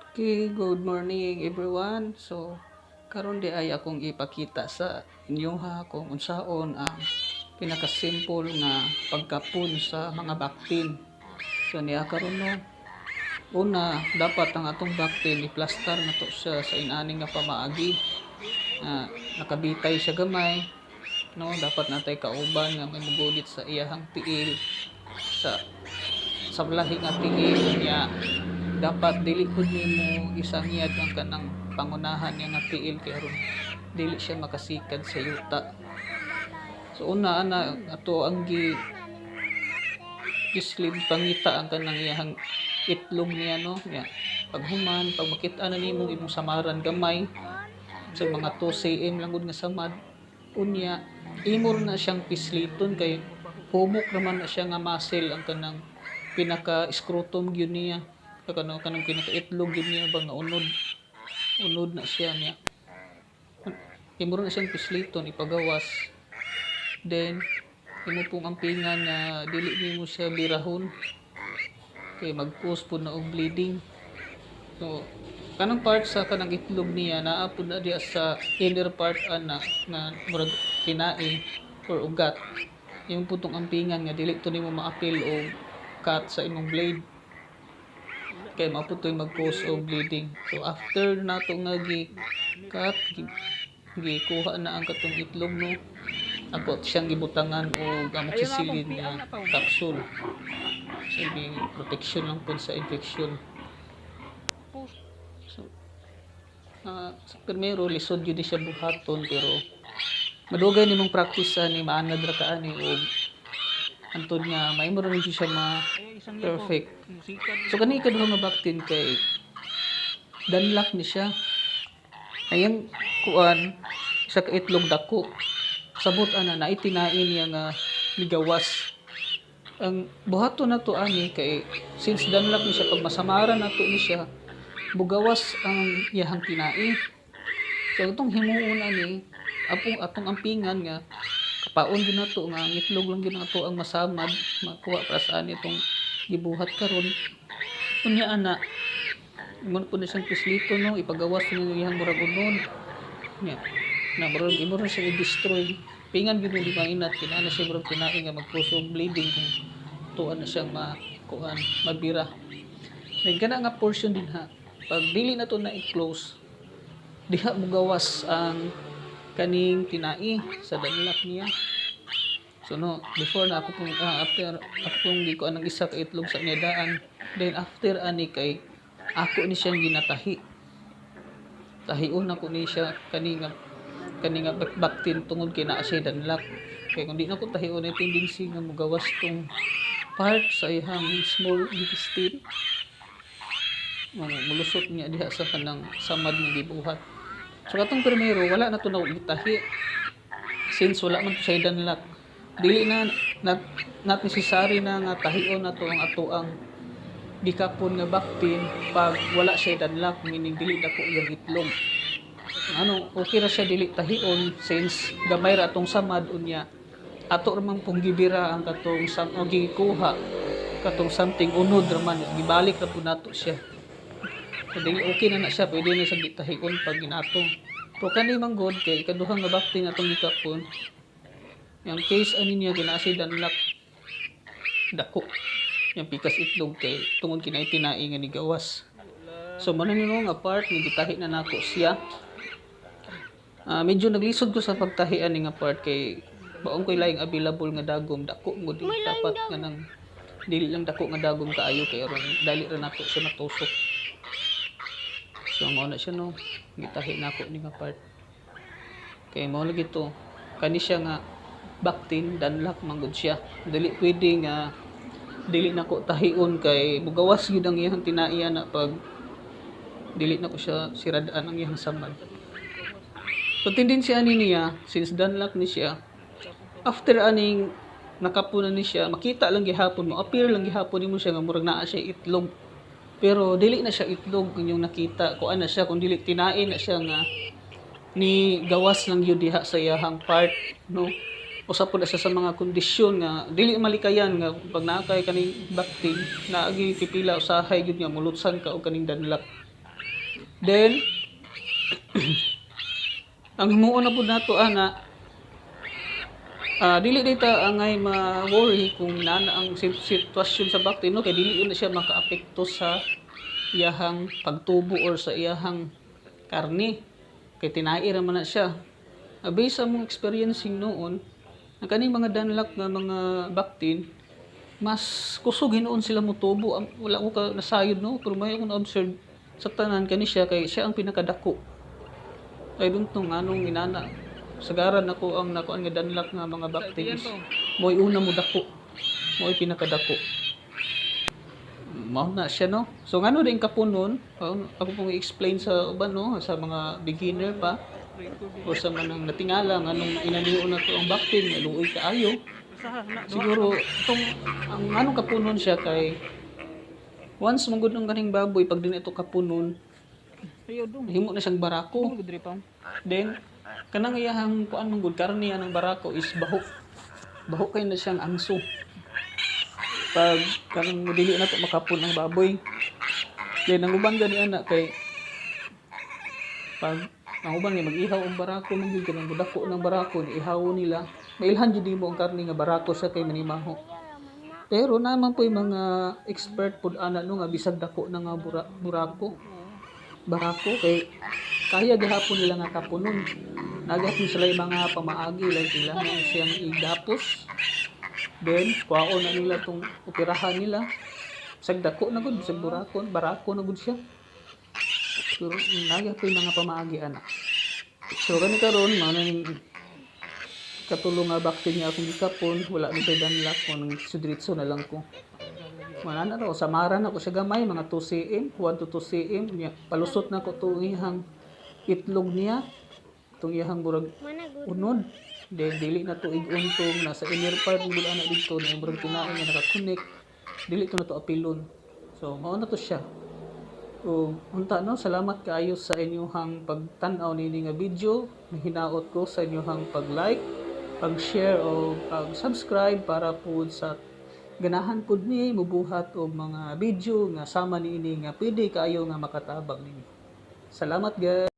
Okay, good morning everyone. So, karon di ay akong ipakita sa inyo ha kung unsaon ang pinaka-simple nga pagkapon sa mga baktin. So, niya karon no. Una, dapat ang atong baktin i-plaster na to siya sa inani nga pamaagi. Nakabitay siya gamay. No, dapat natay kauban nga may mugunit sa iyahang tiil sa lahi nga tiil niya. Dapat dili pud nimo isangyad ang kanang pangunahan niya nga tiil kay aron dili siya makasikad sa yuta. So una ana ato ang gislid pangita ang kanang iyang itlog niya no niya. Paghuman pag makita na nimo imong samaran gamay sa mga 2 cm lang gud nga samad unya imo na siyang pisliton kay humok naman na siya nga muscle ang kanang pinaka scrotum gyud niya kanang pinaka-itlog yun niya ba nga unod na siya niya imo na siyang pisliton ipagawas then imo pong ampingan na dili nimo siya birahon kay mag-cause po na og bleeding. So kanang part sa kanang itlog niya naa pud na diya sa inner part ana nga murag kinain or ugat yung putong ampingan nga dili to nimo maapil og cut sa imong blade kay maputoy mag-cause of bleeding. So after nato nga gi-cut gikuha na ang katong itlog no ako siyang gibutangan og amoxicillin nga capsule so protection lang po sa infection. So primero lisod yun siya buhaton pero madugay nimong practice ni maanad ra kaani og antod nga maimo rin siya perfect. So kani ikaduha nga baktin kay danlak ni siya. Ayang kuan sa itlog dako. Sabot ana na itinain niya nga migawas. Ang buhaton nato ani kay since danlak ni siya pag masamaran nato ni siya bugawas ang iyahang tinai. So itong himuon ani atong ampingan nga kapaon din nato nga ang itlog lang gid nato ang masamad makuha para sa itong gibuhat karon unya ana mo po na siyang pislito no ipagawas niyo iyang murag unon nya na murag imo rin siya i-destroy pingan gyud di mainat kinana siya murag kinain nga mag-cause bleeding kung tuan na siyang makuan mabira may kana nga portion din ha pag dili na to na i-close diha mo gawas ang kaning tinai sa danlak niya. So no, before na ako pong after ako pong di ko anang isa ka itlog sa nidaan. Then after ani kay ako ni siyang ginatahi. Tahion ako ni siya kaninga baktin tungod kay naa siya danlak. Kay kun di na ko tahion ay tendency nga mogawas tong part sa ihang small intestine. Mulusot niya diha sa kanang samad nga gibuhat. So katong primero wala na to na gitahi since wala man to sa danlak dili na not necessary na nga tahion na to ang ato ang gikapon nga baktin pag wala siya danlak meaning dili dako yung itlog okay ra siya dili tahion since gamay ra atong samad unya ato ra man pong gibira ang katong gikuha katong something unod ra man gibalik ra pud nato siya. So, okay na siya, pwede na siya gitahion pag ginatong. Pero kani manggod kay ikaduhang nga baktin atong gikapon. Yang case ani niya ginasi danlak dako. Yang pikas itlog kay tungod kinay tinai nga ni gawas. So man ni nga part ni gitahi na nako siya. Medyo naglisod ko sa pagtahi ani nga part kay baong koy laing available nga dagom dako mo di dapat nga nang dili lang dako nga dagom kaayo kay aron dali ra nako siya matusok. So mao na siya no gitahi nako ni nga part kay mao lagi to kani siya nga baktin danlak manggod siya dili pwede nga dili nako tahion kay mugawas gid ang iyang tinaiya na pag dili nako siya siradaan ang iyang samad. So tendency ani niya since danlak ni siya after aning nakapunan ni siya makita lang gihapon mo appear lang gihapon nimo siya nga murag naa siya itlog. Pero dili na siya itlog inyong nakita kuan na siya kung dili tinain na siya nga ni gawas lang yun diha sa iyahang part no usap po na siya sa mga kondisyon nga dili malikayan nga pag naa kay kaning baktin naagi pipila usahay gyud nga mulutsan ka og kaning danlak Then ang himuon na pud nato ana, dili data angay ma-worry kung nana ang sitwasyon sa bakti no, kay dili na siya makaapekto sa iyahang pagtubo or sa iyahang karne. Kay tinai ra man na siya. Based sa mong experiencing noon, na kaning mga danlak nga mga baktin, mas kusog hinuon sila motubo. Wala ko ka nasayod no, pero may akong na-observe sa tanan kani siya kay siya ang pinakadako. I don't know anong inana. Sagaran ako ang nakuan nga danlak nga mga bakti is mo'y una mo dako. Mo'y pinakadako. Mao na siya no. So ngano din kapunon, ako pong i-explain sa uban no, sa mga beginner pa o sa manang natingala nganong inaniyo na to ang baktin, maluoy kaayo. Siguro itong ang anong kapunon siya kay once manggod ng kaning baboy pag din ito kapunon, himo na siyang barako. Then kanang iyahang kuan manggod karne ng barako is baho. Baho kay na siyang angso. Pag kanang dili na to makapon ang baboy. Then ang uban gani ana kay pag ang uban ni mag-ihaw ang barako manggod kanang budako ng barako ni ihawon nila. Mailhan jud nimo ang karne nga barako sa kay manimaho. Pero naman po yung mga expert pud ana no nga bisag dako na nga barako kay kaya gihapon nila nga kapunon. Nagapon sila yung mga pamaagi like nila na siyang igapos. Then kuhaon na nila tong operahan nila. Bisag dako na gud, bisag barako na gud siya. Pero nagapon yung mga pamaagi ana. So kani karon manang katulong nga bakti niya akong gikapon, wala ni kay danlak ko nang sudritso na lang ko. Manana raw samaran ako sa gamay mga 2 cm, 1 to 2 cm niya. Palusot na ko tong ihang itlog niya. Tong ihang burag unod. Dili na to iguntong nasa inner part ng ana dito na burag tinain nga naka-connect. Dili to na to apilon. So mao na to siya. O unta no, salamat kaayo sa inyong pagtan-aw nini nga video. Hinaot ko sa inyong pag-like, pag-share o pag-subscribe para po sa ganahan pud ni mubuhat og mga video nga sama niini nga pwede kaayo nga makatabang ninyo. Salamat guys.